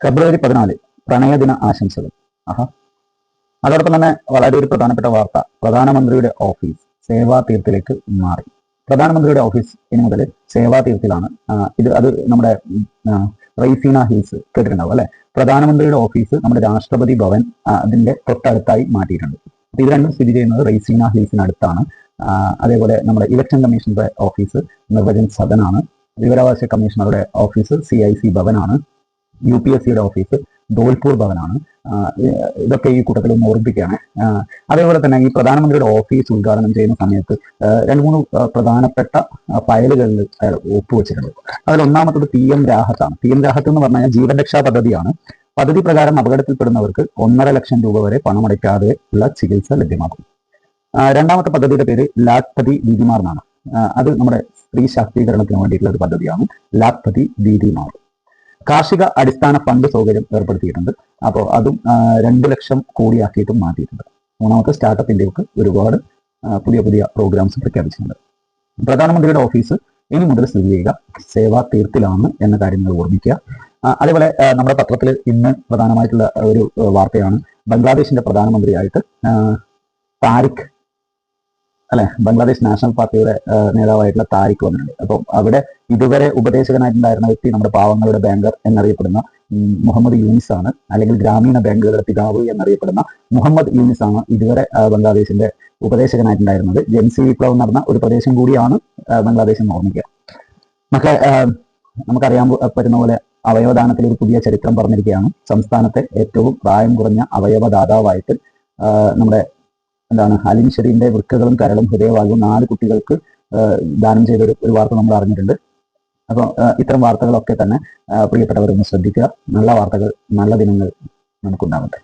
ഫെബ്രുവരി 14 പ്രണയദിന ആശംസകൾ. ആഹാ. അതോടൊപ്പം തന്നെ വളരെ ഒരു പ്രധാനപ്പെട്ട വാർത്ത, പ്രധാനമന്ത്രിയുടെ ഓഫീസ് സേവാ തീർത്തിലേക്ക് മാറി. പ്രധാനമന്ത്രിയുടെ ഓഫീസ് ഇനി മുതൽ സേവാ തീർത്തിലാണ്. അത് നമ്മുടെ റൈസീന ഹിൽസ് കേട്ടിട്ടുണ്ടാവും അല്ലെ. പ്രധാനമന്ത്രിയുടെ ഓഫീസ് നമ്മുടെ രാഷ്ട്രപതി ഭവൻ അതിന്റെ തൊട്ടടുത്തായി മാറ്റിയിട്ടുണ്ട്. ഇത് രണ്ടും സ്ഥിതി ചെയ്യുന്നത് റൈസീന ഹിൽസിനടുത്താണ്. അതേപോലെ നമ്മുടെ ഇലക്ഷൻ കമ്മീഷണറുടെ ഓഫീസ് നിർവചൻ സദനാണ്. വിവരാവകാശ കമ്മീഷണറുടെ ഓഫീസ് CIC ഭവനാണ്. UPSCയുടെ ഓഫീസ് ധോൽപൂർ ഭവനാണ്. ഇതൊക്കെ ഈ കൂട്ടത്തിൽ ഒന്ന് ഓർമ്മിപ്പിക്കുകയാണ്. അതേപോലെ തന്നെ ഈ പ്രധാനമന്ത്രിയുടെ ഓഫീസ് ഉദ്ഘാടനം ചെയ്യുന്ന സമയത്ത് 2-3 പ്രധാനപ്പെട്ട ഫയലുകളിൽ ഒപ്പുവെച്ചിട്ടുണ്ട്. അതിൽ ഒന്നാമത്തത് PM രാഹത്താണ്. PM രാഹത്ത് എന്ന് പറഞ്ഞാൽ ജീവൻ രക്ഷാ പദ്ധതിയാണ്. പദ്ധതി പ്രകാരം അപകടത്തിൽപ്പെടുന്നവർക്ക് 1.5 ലക്ഷം രൂപ വരെ പണമടയ്ക്കാതെ ഉള്ള ചികിത്സ ലഭ്യമാക്കും. രണ്ടാമത്തെ പദ്ധതിയുടെ പേര് ലാഖ്പതി ദീദിമാർ എന്നാണ്. അത് നമ്മുടെ സ്ത്രീ ശാക്തീകരണത്തിന് വേണ്ടിയിട്ടുള്ള ഒരു പദ്ധതിയാണ് ലാഖ്പതി ദീദിമാർ. കാർഷിക അടിസ്ഥാന ഫണ്ട് സൗകര്യം ഏർപ്പെടുത്തിയിട്ടുണ്ട്. അപ്പോൾ അതും 2 ലക്ഷം കോടിയാക്കിയിട്ടും മാറ്റിയിട്ടുണ്ട്. മൂന്നാമത്തെ സ്റ്റാർട്ടപ്പ് ഇന്ത്യക്ക് ഒരുപാട് പുതിയ പ്രോഗ്രാംസ് പ്രഖ്യാപിച്ചിട്ടുണ്ട്. പ്രധാനമന്ത്രിയുടെ ഓഫീസ് ഇനി മുതൽ സ്ഥിതി ചെയ്യുക സേവാ തീർത്തിലാണ് എന്ന കാര്യങ്ങൾ ഓർമ്മിക്കുക. അതേപോലെ നമ്മുടെ പത്രത്തിൽ ഇന്ന് പ്രധാനമായിട്ടുള്ള ഒരു വാർത്തയാണ് ബംഗ്ലാദേശിന്റെ പ്രധാനമന്ത്രിയായിട്ട് താരിഖ് അല്ലെ, ബംഗ്ലാദേശ് നാഷണൽ പാർട്ടിയുടെ നേതാവായിട്ടുള്ള താരിഖ് വന്നിട്ടുണ്ട്. അപ്പം അവിടെ ഇതുവരെ ഉപദേശകനായിട്ടുണ്ടായിരുന്ന വ്യക്തി നമ്മുടെ പാവങ്ങളുടെ ബാങ്കർ എന്നറിയപ്പെടുന്ന മുഹമ്മദ് യൂനിസ് ആണ്, അല്ലെങ്കിൽ ഗ്രാമീണ ബാങ്കുകളുടെ പിതാവ് എന്നറിയപ്പെടുന്ന മുഹമ്മദ് യൂനിസ് ആണ് ഇതുവരെ ബംഗ്ലാദേശിന്റെ ഉപദേശകനായിട്ടുണ്ടായിരുന്നത്. ജൻസി വിപ്ലവം നടന്ന ഒരു പ്രദേശം കൂടിയാണ് ബംഗ്ലാദേശ് എന്ന് ഓർമ്മിക്കുക. മക്കളെ, നമുക്കറിയാൻ പറ്റുന്ന പോലെ അവയവദാനത്തിൽ ഒരു പുതിയ ചരിത്രം പറഞ്ഞിരിക്കുകയാണ്. സംസ്ഥാനത്തെ ഏറ്റവും പ്രായം കുറഞ്ഞ അവയവദാതാവായിട്ട് നമ്മുടെ അലിൻ ഷെരീന്റെ വൃക്കകളും കരളും ഹൃദയവാൽവും 4 കുട്ടികൾക്ക് ദാനം ചെയ്ത ഒരു വാർത്ത നമ്മൾ അറിഞ്ഞിട്ടുണ്ട്. അപ്പോൾ ഇത്തരം വാർത്തകളൊക്കെ തന്നെ പ്രിയപ്പെട്ടവരൊന്ന് ശ്രദ്ധിക്കുക. നല്ല വാർത്തകൾ, നല്ല ദിനങ്ങൾ നമുക്കുണ്ടാവട്ടെ.